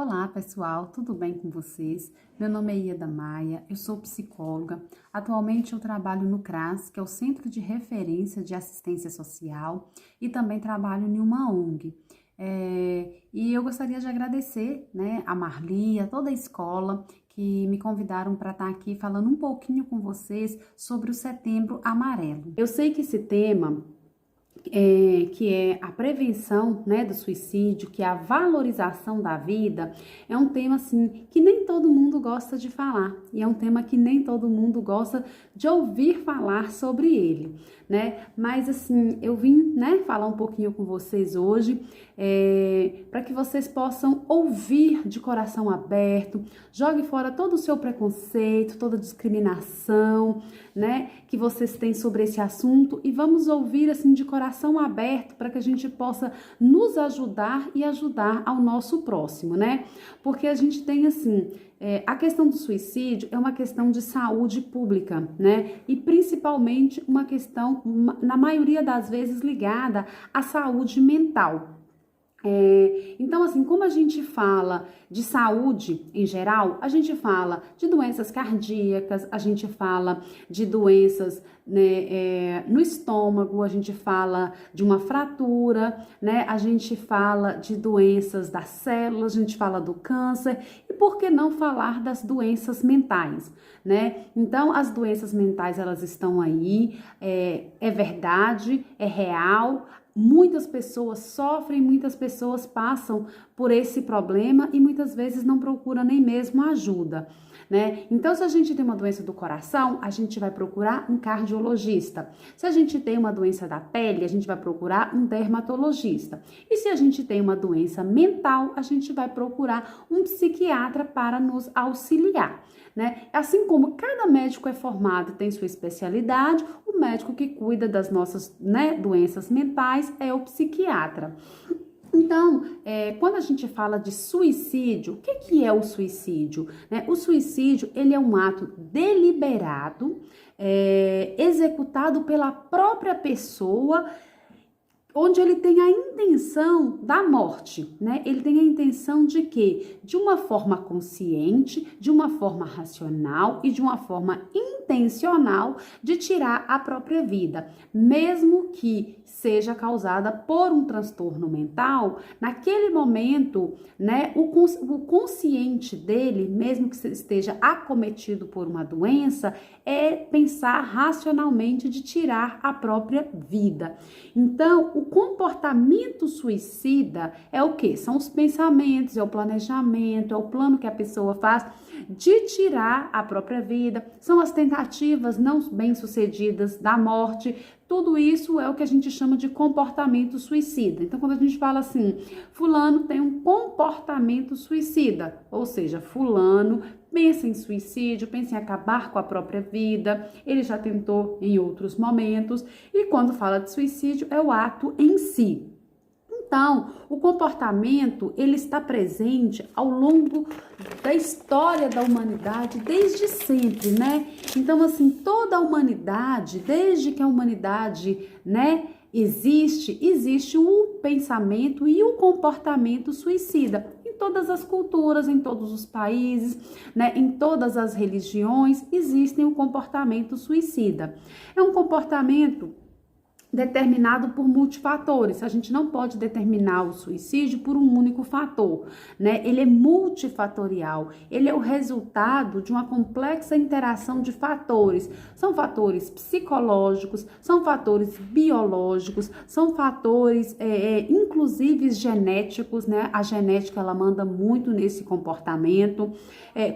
Olá pessoal, tudo bem com vocês? Meu nome é Ieda Maia, eu sou psicóloga. Atualmente eu trabalho no CRAS, que é o Centro de Referência de Assistência Social, e também trabalho em uma ONG. E eu gostaria de agradecer, a Marli, a toda a escola que me convidaram para estar aqui falando um pouquinho com vocês sobre o Setembro Amarelo. Eu sei que esse tema que é a prevenção, do suicídio, que é a valorização da vida, é um tema assim que nem todo mundo gosta de falar e é um tema que nem todo mundo gosta de ouvir falar sobre ele, Mas assim, eu vim, falar um pouquinho com vocês hoje, para que vocês possam ouvir de coração aberto, jogue fora todo o seu preconceito, toda discriminação, que vocês têm sobre esse assunto e vamos ouvir assim de coração aberto para que a gente possa nos ajudar e ajudar ao nosso próximo, Porque a gente tem assim, a questão do suicídio é uma questão de saúde pública, E principalmente uma questão, na maioria das vezes, ligada à saúde mental. Então, assim, como a gente fala de saúde em geral, a gente fala de doenças cardíacas, a gente fala de doenças no estômago, a gente fala de uma fratura, a gente fala de doenças das células, a gente fala do câncer, e por que não falar das doenças mentais, Então, as doenças mentais, elas estão aí, é verdade, é real. Muitas pessoas sofrem, muitas pessoas passam por esse problema e muitas vezes não procuram nem mesmo ajuda, Então, se a gente tem uma doença do coração, a gente vai procurar um cardiologista. Se a gente tem uma doença da pele, a gente vai procurar um dermatologista. E se a gente tem uma doença mental, a gente vai procurar um psiquiatra para nos auxiliar, Assim como cada médico é formado, tem sua especialidade, o médico que cuida das nossas, doenças mentais é o psiquiatra. Então, quando a gente fala de suicídio, o que é o suicídio? O suicídio, ele é um ato deliberado, executado pela própria pessoa, onde ele tem a intenção da morte, Ele tem a intenção de quê? De uma forma consciente, de uma forma racional e de uma forma intencional de tirar a própria vida, mesmo que seja causada por um transtorno mental. Naquele momento, o consciente dele, mesmo que esteja acometido por uma doença, é pensar racionalmente de tirar a própria vida. Então, o comportamento suicida é o quê? São os pensamentos, é o planejamento, é o plano que a pessoa faz de tirar a própria vida, são as tentativas não bem-sucedidas da morte. Tudo isso é o que a gente chama de comportamento suicida. Então, quando a gente fala assim, fulano tem um comportamento suicida, ou seja, fulano pensa em suicídio, pensa em acabar com a própria vida, ele já tentou em outros momentos, e quando fala de suicídio é o ato em si. Então, o comportamento, ele está presente ao longo da história da humanidade, desde sempre, Então, assim, toda a humanidade, desde que a humanidade, existe o pensamento e o comportamento suicida. Em todas as culturas, em todos os países, em todas as religiões, existem o comportamento suicida. É um comportamento determinado por multifatores. A gente não pode determinar o suicídio por um único fator, Ele é multifatorial. Ele é o resultado de uma complexa interação de fatores. São fatores psicológicos, são fatores biológicos, são fatores, inclusive genéticos, A genética, ela manda muito nesse comportamento,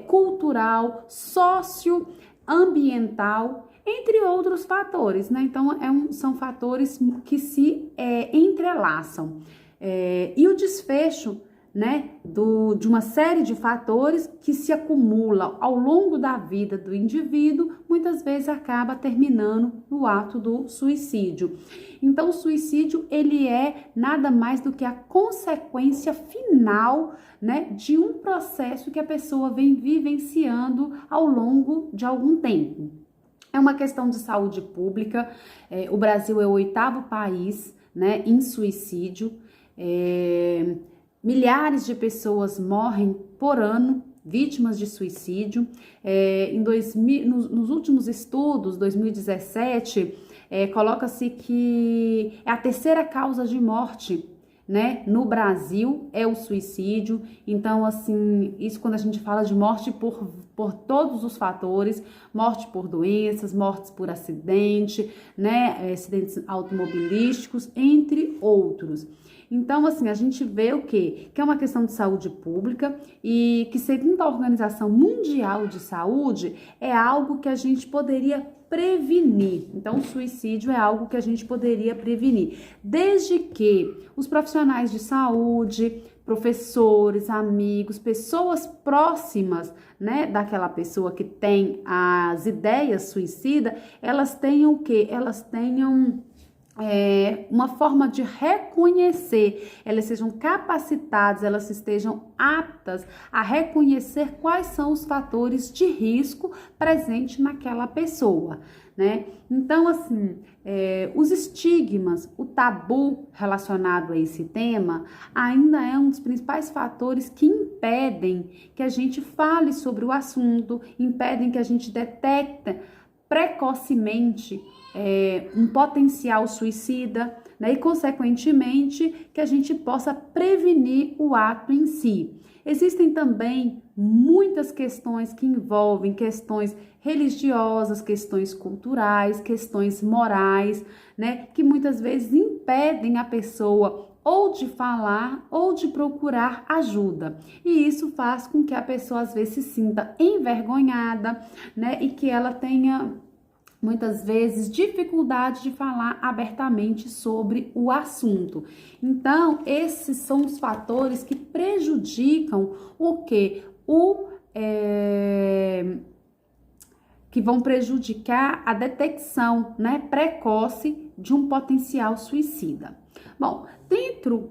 cultural, socioambiental, entre outros fatores, Então, são fatores que se entrelaçam. E o desfecho, de uma série de fatores que se acumulam ao longo da vida do indivíduo, muitas vezes acaba terminando no ato do suicídio. Então, o suicídio, ele é nada mais do que a consequência final, de um processo que a pessoa vem vivenciando ao longo de algum tempo. É uma questão de saúde pública. O Brasil é o 8º país, em suicídio. Milhares de pessoas morrem por ano vítimas de suicídio. Nos últimos estudos, 2017, coloca-se que é a terceira causa de morte, né, no Brasil é o suicídio. Então, assim, isso quando a gente fala de morte por todos os fatores, morte por doenças, mortes por acidente, né, acidentes automobilísticos, entre outros. Então, assim, a gente vê o quê? Que é uma questão de saúde pública e que, segundo a Organização Mundial de Saúde, é algo que a gente poderia prevenir. Então, o suicídio é algo que a gente poderia prevenir, desde que os profissionais de saúde, professores, amigos, pessoas próximas, né, daquela pessoa que tem as ideias suicidas, elas tenham o quê? Elas tenham uma forma de reconhecer, elas sejam capacitadas, elas estejam aptas a reconhecer quais são os fatores de risco presentes naquela pessoa, né? Então, assim, os estigmas, o tabu relacionado a esse tema ainda é um dos principais fatores que impedem que a gente fale sobre o assunto, impedem que a gente detecte precocemente um potencial suicida, né? E, consequentemente, que a gente possa prevenir o ato em si. Existem também muitas questões que envolvem questões religiosas, questões culturais, questões morais, né? Que muitas vezes impedem a pessoa ou de falar ou de procurar ajuda. E isso faz com que a pessoa às vezes se sinta envergonhada, né? E que ela tenha muitas vezes dificuldade de falar abertamente sobre o assunto. Então, esses são os fatores que prejudicam o quê? Que vão prejudicar a detecção, né, precoce de um potencial suicida. Bom, dentro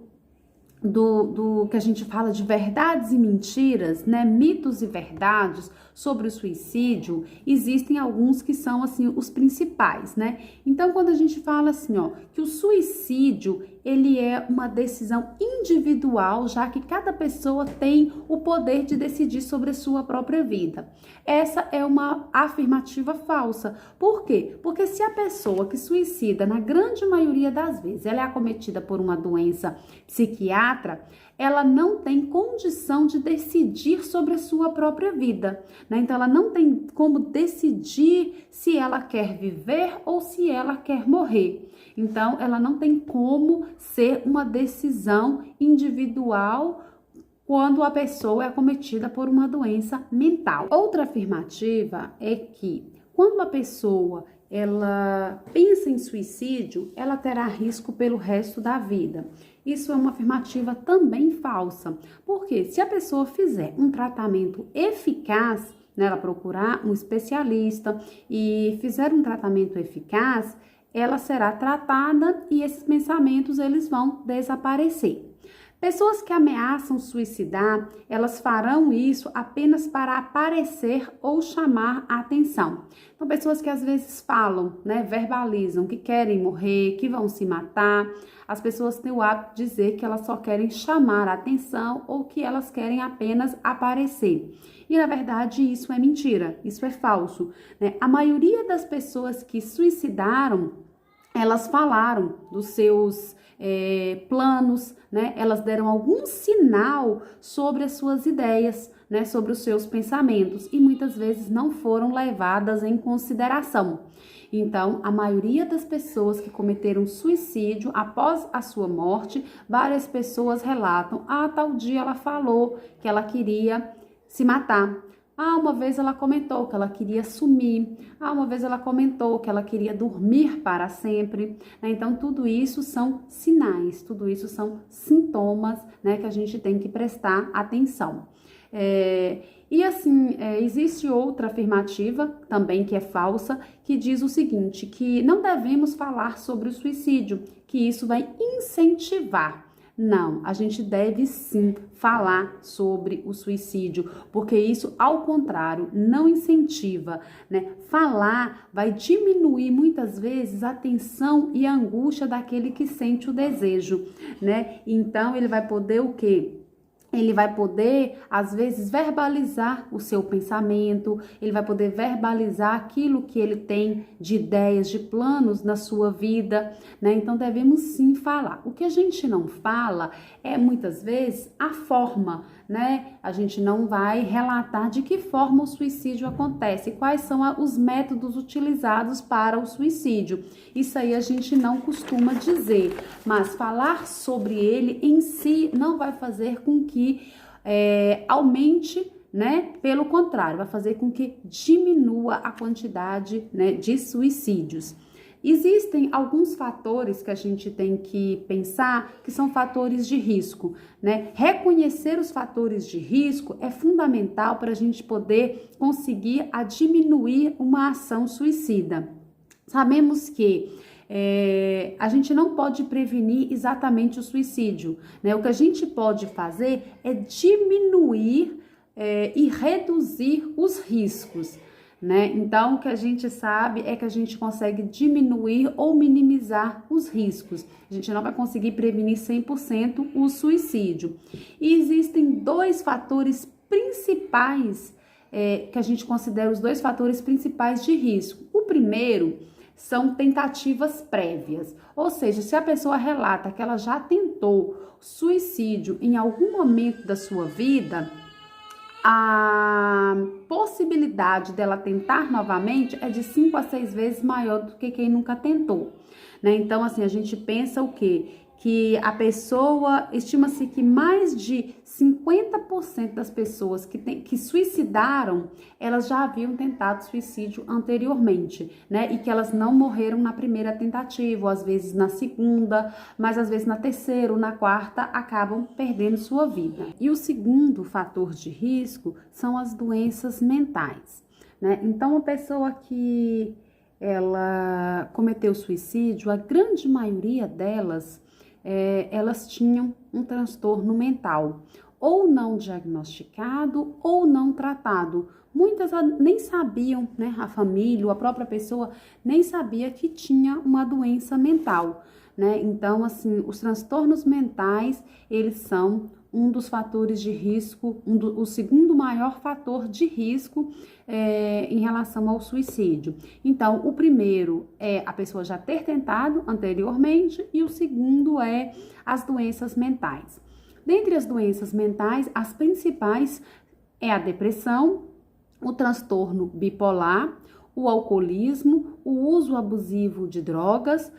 do que a gente fala de verdades e mentiras, né, mitos e verdades sobre o suicídio, existem alguns que são, assim, os principais, né? Então, quando a gente fala assim, ó, que o suicídio, ele é uma decisão individual, já que cada pessoa tem o poder de decidir sobre a sua própria vida. Essa é uma afirmativa falsa. Por quê? Porque se a pessoa que suicida, na grande maioria das vezes, ela é acometida por uma doença psiquiátrica, ela não tem condição de decidir sobre a sua própria vida, né? Então, ela não tem como decidir se ela quer viver ou se ela quer morrer. Então, ela não tem como ser uma decisão individual quando a pessoa é acometida por uma doença mental. Outra afirmativa é que quando a pessoa ela pensa em suicídio, ela terá risco pelo resto da vida. Isso é uma afirmativa também falsa, porque se a pessoa fizer um tratamento eficaz, né, ela procurar um especialista e fizer um tratamento eficaz, ela será tratada e esses pensamentos eles vão desaparecer. Pessoas que ameaçam suicidar, elas farão isso apenas para aparecer ou chamar a atenção. Então, pessoas que às vezes falam, né, verbalizam que querem morrer, que vão se matar. As pessoas têm o hábito de dizer que elas só querem chamar a atenção ou que elas querem apenas aparecer. E, na verdade, isso é mentira, isso é falso, né? A maioria das pessoas que suicidaram, elas falaram dos seus planos, né? Elas deram algum sinal sobre as suas ideias, né? Sobre os seus pensamentos e muitas vezes não foram levadas em consideração. Então, a maioria das pessoas que cometeram suicídio após a sua morte, várias pessoas relatam: tal dia ela falou que ela queria se matar. Uma vez ela comentou que ela queria sumir. Uma vez ela comentou que ela queria dormir para sempre. Então, tudo isso são sinais, tudo isso são sintomas, né, que a gente tem que prestar atenção. E assim, existe outra afirmativa também que é falsa, que diz o seguinte, que não devemos falar sobre o suicídio, que isso vai incentivar. Não, a gente deve sim falar sobre o suicídio, porque isso, ao contrário, não incentiva, né? Falar vai diminuir muitas vezes a tensão e a angústia daquele que sente o desejo, né? Então, ele vai poder o quê? ele vai poder, às vezes, verbalizar o seu pensamento, ele vai poder verbalizar aquilo que ele tem de ideias, de planos na sua vida, né? Então, devemos sim falar. O que a gente não fala é, muitas vezes, a forma, né? A gente não vai relatar de que forma o suicídio acontece, quais são os métodos utilizados para o suicídio. Isso aí a gente não costuma dizer, mas falar sobre ele em si não vai fazer com que aumente, né? Pelo contrário, vai fazer com que diminua a quantidade, né, de suicídios. Existem alguns fatores que a gente tem que pensar que são fatores de risco, né? Reconhecer os fatores de risco é fundamental para a gente poder conseguir diminuir uma ação suicida. Sabemos que a gente não pode prevenir exatamente o suicídio, né? O que a gente pode fazer é diminuir e reduzir os riscos, né? Então, o que a gente sabe é que a gente consegue diminuir ou minimizar os riscos. A gente não vai conseguir prevenir 100% o suicídio. E existem dois fatores principais que a gente considera os dois fatores principais de risco. O primeiro são tentativas prévias, ou seja, se a pessoa relata que ela já tentou suicídio em algum momento da sua vida, a possibilidade dela tentar novamente é de 5 a 6 vezes maior do que quem nunca tentou, né? Então, assim, a gente pensa o quê? Que a pessoa, estima-se que mais de 50% das pessoas que suicidaram, elas já haviam tentado suicídio anteriormente, né? E que elas não morreram na primeira tentativa, ou às vezes na segunda, mas às vezes na terceira ou na quarta, acabam perdendo sua vida. E o segundo fator de risco são as doenças mentais, né? Então, a pessoa que ela cometeu suicídio, a grande maioria delas, elas tinham um transtorno mental, ou não diagnosticado ou não tratado. Muitas nem sabiam, né? A família, ou a própria pessoa nem sabia que tinha uma doença mental, né? Então, assim, os transtornos mentais, eles são um dos fatores de risco, o segundo maior fator de risco em relação ao suicídio. Então, o primeiro é a pessoa já ter tentado anteriormente e o segundo é as doenças mentais. Dentre as doenças mentais, as principais é a depressão, o transtorno bipolar, o alcoolismo, o uso abusivo de drogas,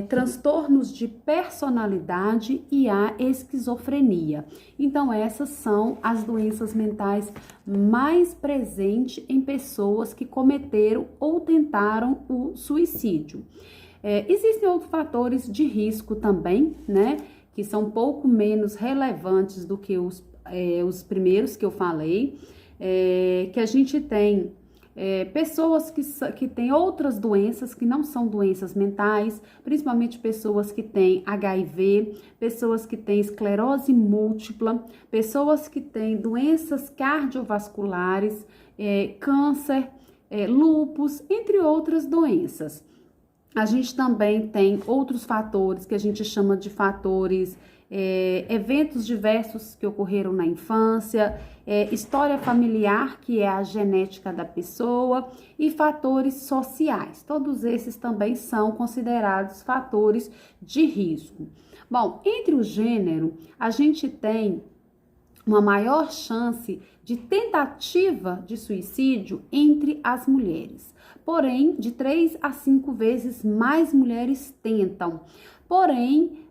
transtornos de personalidade e a esquizofrenia. Então, essas são as doenças mentais mais presentes em pessoas que cometeram ou tentaram o suicídio. Existem outros fatores de risco também, né, que são um pouco menos relevantes do que os primeiros que eu falei, que a gente tem pessoas que têm outras doenças que não são doenças mentais, principalmente pessoas que têm HIV, pessoas que têm esclerose múltipla, pessoas que têm doenças cardiovasculares, câncer, lúpus, entre outras doenças. A gente também tem outros fatores que a gente chama de fatores, eventos diversos que ocorreram na infância, história familiar, que é a genética da pessoa, e fatores sociais. Todos esses também são considerados fatores de risco. Bom, entre o gênero, a gente tem uma maior chance de tentativa de suicídio entre as mulheres. Porém, de 3 a 5 vezes mais mulheres tentam. Porém,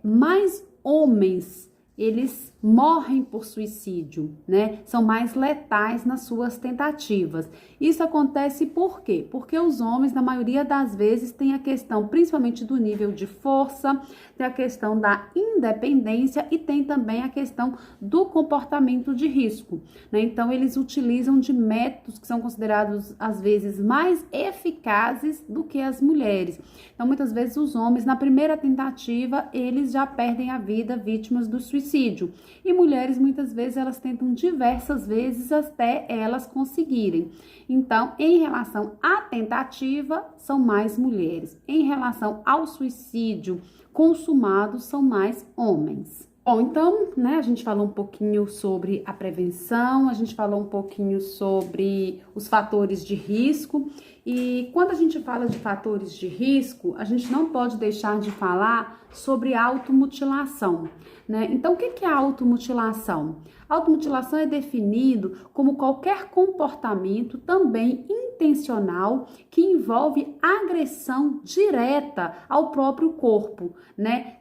mais homens, eles morrem por suicídio, né? São mais letais nas suas tentativas. Isso acontece por quê? Porque os homens, na maioria das vezes, têm a questão, principalmente do nível de força, tem a questão da independência e tem também a questão do comportamento de risco, né? Então, eles utilizam de métodos que são considerados, às vezes, mais eficazes do que as mulheres. Então, muitas vezes, os homens, na primeira tentativa, eles já perdem a vida vítimas do suicídio. E mulheres, muitas vezes, elas tentam diversas vezes até elas conseguirem. Então, em relação à tentativa, são mais mulheres. Em relação ao suicídio consumado, são mais homens. Bom, então, né, a gente falou um pouquinho sobre a prevenção, a gente falou um pouquinho sobre os fatores de risco, e quando a gente fala de fatores de risco, a gente não pode deixar de falar sobre automutilação, né? Então, o que é a automutilação? A automutilação é definido como qualquer comportamento também intencional que envolve agressão direta ao próprio corpo, né?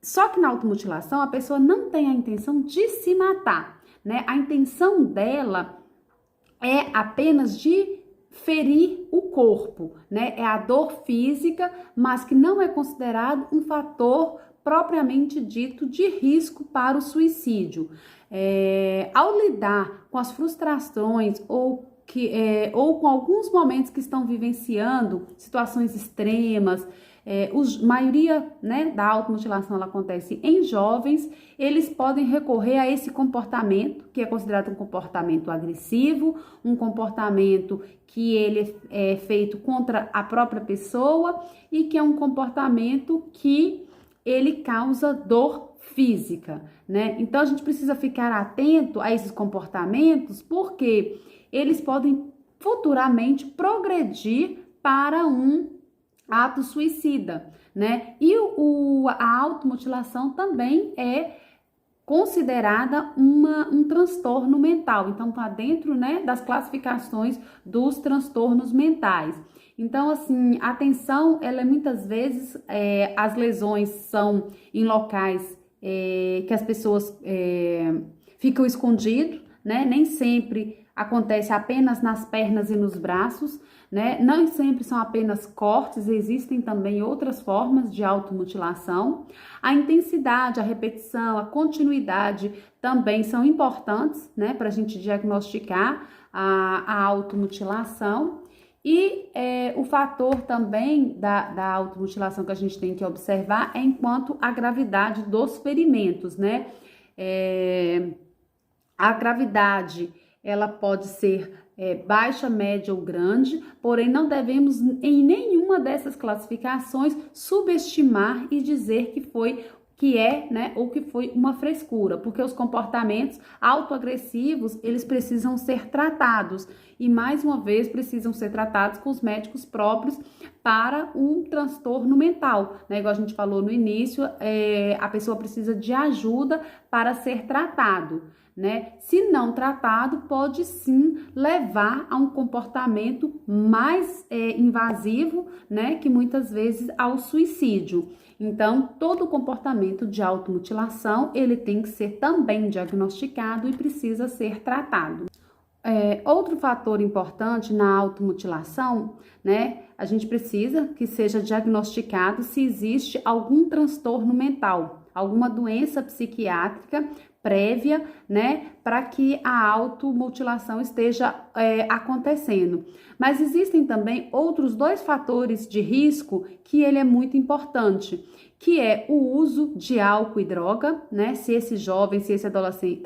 Só que na automutilação a pessoa não tem a intenção de se matar, né? A intenção dela é apenas de ferir o corpo, né? É a dor física, mas que não é considerado um fator propriamente dito de risco para o suicídio. Ao lidar com as frustrações ou com alguns momentos que estão vivenciando situações extremas, maioria, né, da automutilação ela acontece em jovens, eles podem recorrer a esse comportamento, que é considerado um comportamento agressivo, um comportamento que ele é feito contra a própria pessoa e que é um comportamento que ele causa dor física, né? Então a gente precisa ficar atento a esses comportamentos porque eles podem futuramente progredir para um ato suicida, né? E a automutilação também é considerada um transtorno mental, então tá dentro, né, das classificações dos transtornos mentais. Então, assim, a atenção, ela é muitas vezes, as lesões são em locais que as pessoas ficam escondidos, né? Nem sempre acontece apenas nas pernas e nos braços, né? Não sempre são apenas cortes, existem também outras formas de automutilação. A intensidade, a repetição, a continuidade também são importantes, né, para a gente diagnosticar a automutilação. E o fator também da automutilação que a gente tem que observar é enquanto a gravidade dos ferimentos, né? A gravidade, ela pode ser baixa, média ou grande, porém não devemos em nenhuma dessas classificações subestimar e dizer né, ou que foi uma frescura, porque os comportamentos autoagressivos, eles precisam ser tratados e mais uma vez precisam ser tratados com os médicos próprios para um transtorno mental, né? Igual a gente falou no início, a pessoa precisa de ajuda para ser tratado, né? Se não tratado, pode sim levar a um comportamento mais invasivo, né? Que muitas vezes ao suicídio. Então, todo comportamento de automutilação, ele tem que ser também diagnosticado e precisa ser tratado. Outro fator importante na automutilação, né? A gente precisa que seja diagnosticado se existe algum transtorno mental, alguma doença psiquiátrica prévia, né, para que a automutilação esteja acontecendo. Mas existem também outros dois fatores de risco que ele é muito importante, que é o uso de álcool e droga, né? Se esse jovem, se esse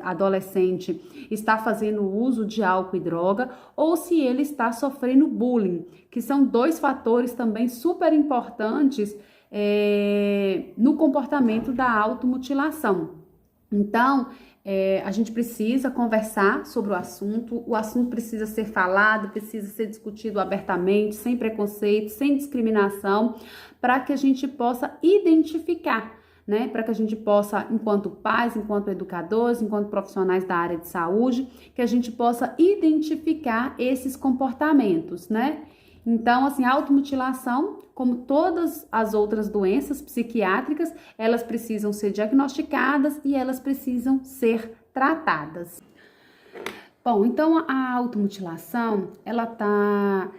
adolescente está fazendo uso de álcool e droga, ou se ele está sofrendo bullying, que são dois fatores também super importantes no comportamento da automutilação. Então, a gente precisa conversar sobre o assunto precisa ser falado, precisa ser discutido abertamente, sem preconceito, sem discriminação, para que a gente possa identificar, né? Para que a gente possa, enquanto pais, enquanto educadores, enquanto profissionais da área de saúde, que a gente possa identificar esses comportamentos, né? Então, assim, a automutilação, como todas as outras doenças psiquiátricas, elas precisam ser diagnosticadas e elas precisam ser tratadas. Bom, então a automutilação, ela está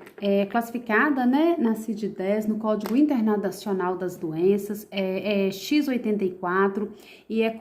classificada, né, na CID-10, no Código Internacional das Doenças, X84, e é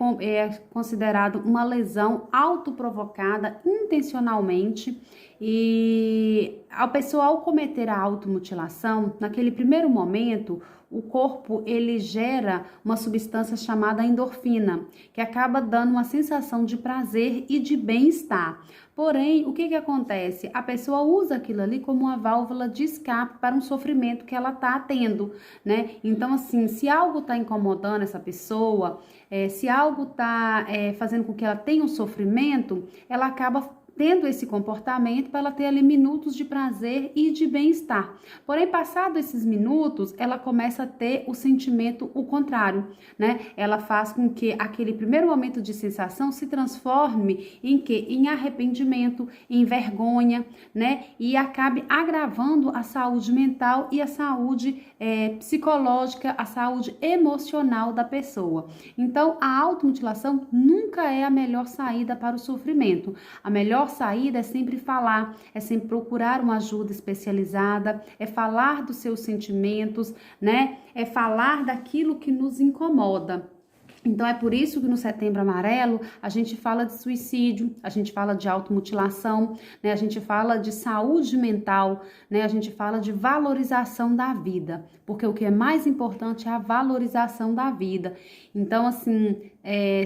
considerado uma lesão autoprovocada intencionalmente. E a pessoa, ao cometer a automutilação, naquele primeiro momento, o corpo ele gera uma substância chamada endorfina, que acaba dando uma sensação de prazer e de bem-estar. Porém, o que acontece? A pessoa usa aquilo ali como uma válvula de escape para um sofrimento que ela está tendo, né? Então, assim, se algo está incomodando essa pessoa, se algo está fazendo com que ela tenha um sofrimento, ela acaba tendo esse comportamento para ela ter ali minutos de prazer e de bem-estar. Porém, passado esses minutos, ela começa a ter o sentimento o contrário, né? Ela faz com que aquele primeiro momento de sensação se transforme em quê? Em arrependimento, em vergonha, né? E acabe agravando a saúde mental e a saúde psicológica, a saúde emocional da pessoa. Então, a automutilação nunca é a melhor saída para o sofrimento. A melhor saída é sempre falar, é sempre procurar uma ajuda especializada, é falar dos seus sentimentos, né? É falar daquilo que nos incomoda. Então, é por isso que no Setembro Amarelo a gente fala de suicídio, a gente fala de automutilação, né? A gente fala de saúde mental, né? A gente fala de valorização da vida, porque o que é mais importante é a valorização da vida. Então, assim,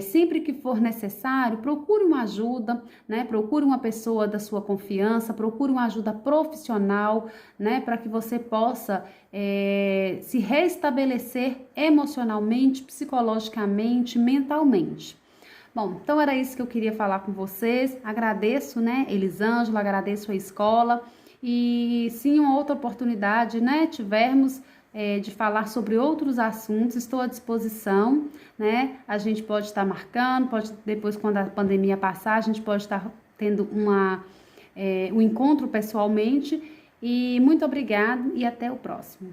sempre que for necessário, procure uma ajuda, né? Procure uma pessoa da sua confiança, procure uma ajuda profissional, né? Para que você possa se restabelecer emocionalmente, psicologicamente, mentalmente. Bom, então era isso que eu queria falar com vocês. Agradeço, né, Elisângela, agradeço a escola e se em uma outra oportunidade, né, tivermos de falar sobre outros assuntos, estou à disposição, né? A gente pode estar marcando, depois quando a pandemia passar, a gente pode estar tendo um encontro pessoalmente. E muito obrigado e até o próximo.